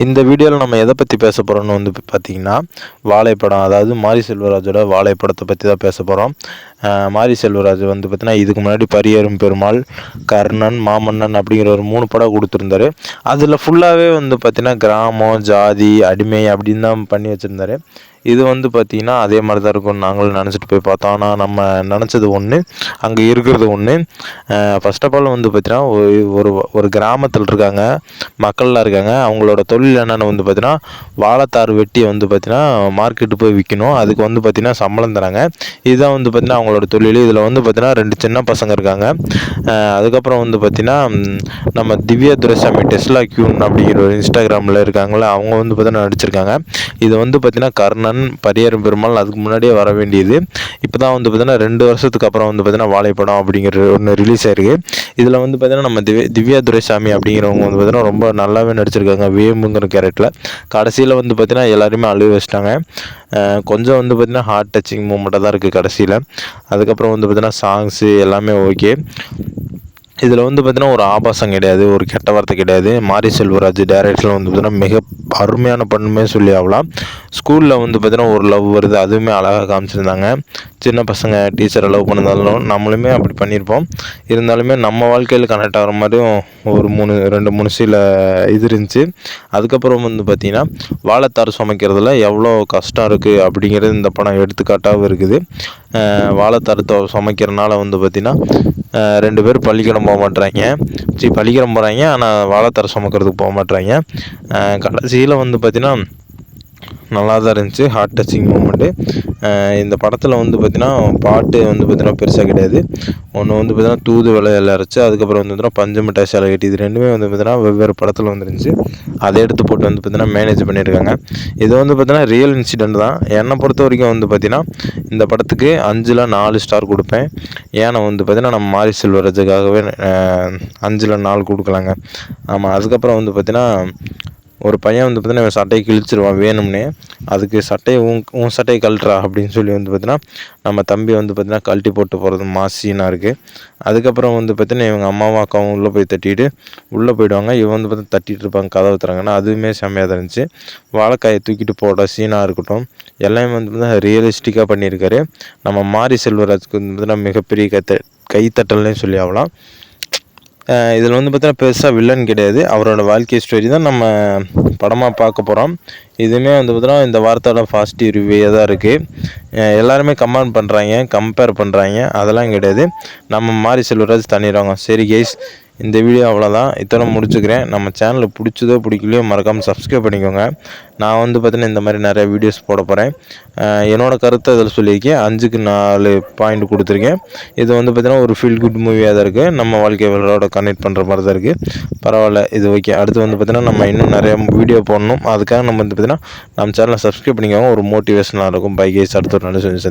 இந்த வீடியோவில் நம்ம எதை பற்றி பேச போகிறோம்னு வந்து பார்த்திங்கன்னா வாழைப்படம், அதாவது மாரி செல்வராஜோட வாழைப்படத்தை பற்றி தான் பேச போகிறோம். மாரி செல்வராஜ் வந்து பார்த்திங்கன்னா இதுக்கு முன்னாடி பரியேறும் பெருமாள், கர்ணன், மாமன்னன் அப்படிங்கிற ஒரு 3 படம் கொடுத்துருந்தாரு. அதில் ஃபுல்லாகவே வந்து பார்த்திங்கன்னா கிராமம், ஜாதி, அடிமை அப்படின்னு தான் பண்ணி வச்சுருந்தாரு. இது வந்து பார்த்திங்கன்னா அதே மாதிரி தான் இருக்கும்னு நாங்களும் நினச்சிட்டு போய் பார்த்தோம். ஆனால் நம்ம நினச்சது ஒன்று, அங்கே இருக்கிறது ஒன்று. ஃபர்ஸ்ட் ஆஃப் ஆல் வந்து பார்த்திங்கன்னா ஒரு ஒரு கிராமத்தில் இருக்காங்க, மக்கள்லாம் இருக்காங்க. அவங்களோட தொழில் என்னென்னு வந்து பார்த்திங்கன்னா வாழைத்தார் வெட்டி வந்து பார்த்திங்கன்னா மார்க்கெட்டு போய் விற்கணும். அதுக்கு வந்து பார்த்திங்கன்னா சம்பளம் தராங்க. இதுதான் வந்து பார்த்திங்கன்னா அவங்களோட தொழில். இதில் வந்து பார்த்திங்கன்னா 2 சின்ன பசங்க இருக்காங்க. அதுக்கப்புறம் வந்து பார்த்திங்கன்னா நம்ம திவ்யா துரைசாமி டெஸ்லா கியூன் அப்படிங்கிற ஒரு இன்ஸ்டாகிராமில் இருக்காங்களே, அவங்க வந்து பார்த்திங்கன்னா நடிச்சிருக்காங்க. இது வந்து பார்த்திங்கன்னா கர்ணன், பரியேறும் பெருமாள் அதுக்கு முன்னாடியே வர வேண்டியது. இப்போ தான் வந்து பார்த்திங்கன்னா 2 வருஷத்துக்கு அப்புறம் வந்து பார்த்திங்கன்னா வாழைப்படம் அப்படிங்கிற ஒன்று ரிலீஸ் ஆயிருக்கு. இதில் வந்து பார்த்திங்கன்னா நம்ம திவ்யா துரைசாமி அப்படிங்கிறவங்க வந்து பார்த்திங்கன்னா ரொம்ப நல்லாவே நடிச்சிருக்காங்க. வேம்புங்கிற கேரக்டரில் கடைசியில் வந்து பார்த்திங்கன்னா எல்லாருமே அழுக வச்சிட்டாங்க. கொஞ்சம் வந்து பார்த்திங்கன்னா ஹார்ட் டச்சிங் மூமெண்ட்டாக தான் இருக்குது கடைசியில். அதுக்கப்புறம் வந்து பார்த்திங்கன்னா சாங்ஸு எல்லாமே ஓகே. இதில் வந்து பார்த்திங்கன்னா ஒரு ஆபாசம் கிடையாது, ஒரு கெட்ட வார்த்தை கிடையாது. மாரி செல்வராஜ் டைரக்டரில் வந்து பார்த்திங்கன்னா மிக அருமையான பண்ணுமே சொல்லி ஆகலாம். ஸ்கூலில் வந்து பார்த்திங்கன்னா ஒரு லவ் வருது, அதுவுமே அழகாக காமிச்சிருந்தாங்க. சின்ன பசங்க டீச்சரை லவ் பண்ணதாலும் நம்மளுமே அப்படி பண்ணியிருப்போம். இருந்தாலுமே நம்ம வாழ்க்கையில் கனெக்ட் ஆகிற மாதிரியும் ஒரு 2-3 சில இது இருந்துச்சு. அதுக்கப்புறம் வந்து பார்த்திங்கன்னா வாழைத்தார் சுமைக்கிறதுல எவ்வளோ கஷ்டம் இருக்குது அப்படிங்கிறது இந்த படம் எடுத்துக்காட்டாகவும் இருக்குது. வாழைத்தாரத்தை சுமைக்கிறனால வந்து பார்த்திங்கன்னா 2 பேர் பள்ளிக்கூடம் போக மாட்றாங்க. பள்ளிக்கூடம் போகிறாங்க, ஆனால் வாழைத்தார் சுமக்கிறதுக்கு போக மாட்றாங்க. கடைசியில் வந்து பார்த்திங்கன்னா நல்லா தான் இருந்துச்சு, ஹார்ட் டச்சிங் மூமெண்ட்டு. இந்த படத்தில் வந்து பார்த்திங்கன்னா பாட்டு வந்து பார்த்திங்கன்னா பெருசாக கிடையாது. ஒன்று வந்து பார்த்திங்கன்னா தூது விளையாட அரைச்சி, அதுக்கப்புறம் வந்து பார்த்திங்கன்னா பஞ்சு மிட்டாய் சேலை கட்டி, இது 2மே வந்து பார்த்திங்கன்னா வெவ்வேறு படத்தில் வந்துருந்துச்சு. அதை எடுத்து போட்டு வந்து பார்த்திங்கன்னா மேனேஜ் பண்ணியிருக்காங்க. இது வந்து பார்த்திங்கன்னா ரியல் இன்சிடெண்ட் தான். என்னை பொறுத்த வரைக்கும் வந்து பார்த்திங்கன்னா இந்த படத்துக்கு 5ல் 4 ஸ்டார் கொடுப்பேன். ஏன்னா வந்து பார்த்திங்கன்னா நம்ம மாரி செல்வராஜுக்காகவே 5ல் 4 கொடுக்கலாங்க. ஆமாம். அதுக்கப்புறம் வந்து பார்த்திங்கன்னா ஒரு பையன் வந்து பார்த்திங்கன்னா இவன் சட்டையை கிழிச்சிருவான் வேணும்னே. அதுக்கு சட்டையை உன் சட்டையை கழட்டுறா அப்படின்னு சொல்லி வந்து பார்த்திங்கன்னா நம்ம தம்பி வந்து பார்த்திங்கன்னா கழட்டி போட்டு போகிறது மாசீனாக இருக்குது. அதுக்கப்புறம் வந்து பார்த்திங்கன்னா இவங்க அம்மாவும் அக்காவும் உள்ளே போய் தட்டிட்டு உள்ளே போயிடுவாங்க. இவன் வந்து பார்த்திங்கன்னா தட்டிகிட்டு இருப்பாங்க, கதவு தராங்கன்னா. அதுவுமே செம்மையாக தான் இருந்துச்சு. வாழைக்காயை தூக்கிட்டு போட சீனாக இருக்கட்டும், எல்லாமே வந்து பார்த்திங்கன்னா ரியலிஸ்டிக்காக பண்ணியிருக்காரு. நம்ம மாரி செல்வராஜுக்கு வந்து பார்த்திங்கன்னா மிகப்பெரிய கைத்தட்டல்னே சொல்லி ஆகலாம். இதில் வந்து பார்த்தீங்கன்னா பெருசாக வில்லன் கிடையாது. அவரோட வாழ்க்கை ஸ்டோரி தான் நம்ம படமாக பார்க்க போகிறோம். இதுவுமே வந்து பார்த்தீங்கன்னா இந்த வார்த்தையோட பாசிட்டிவ் ரிவ்யூவாக தான் இருக்குது. எல்லாருமே கமெண்ட் பண்ணுறாங்க, கம்பேர் பண்ணுறாங்க, அதெல்லாம் கிடையாது. நம்ம மாரி செல்வராஜ் தண்ணிடுவாங்க. சரி கைஸ், இந்த வீடியோ அவ்வளோதான், இத்தனை முடிச்சுக்கிறேன். நம்ம சேனலில் பிடிச்சதோ பிடிக்கலையோ மறக்காமல் சப்ஸ்கிரைப் பண்ணிக்கோங்க. நான் வந்து பார்த்தீங்கன்னா இந்த மாதிரி நிறைய வீடியோஸ் போட போகிறேன். என்னோடய கருத்தை அதில் சொல்லியிருக்கேன். 5க்கு 4 பாயிண்ட் கொடுத்துருக்கேன். இது வந்து பார்த்திங்கன்னா ஒரு ஃபீல் குட் மூவியாக தான் இருக்குது. நம்ம வாழ்க்கையோட கனெக்ட் பண்ணுற மாதிரி தான் இருக்குது. பரவாயில்ல, இது ஓகே. அடுத்து வந்து பார்த்திங்கன்னா நம்ம இன்னும் நிறைய வீடியோ போடணும். அதுக்காக நம்ம வந்து பார்த்திங்கன்னா நம்ம சேனலை சப்ஸ்கிரைப் பண்ணிக்கோங்க. ஒரு மோட்டிவேஷனாக இருக்கும். பை கைஸ், அடுத்த ஒரு நல்ல சந்தி.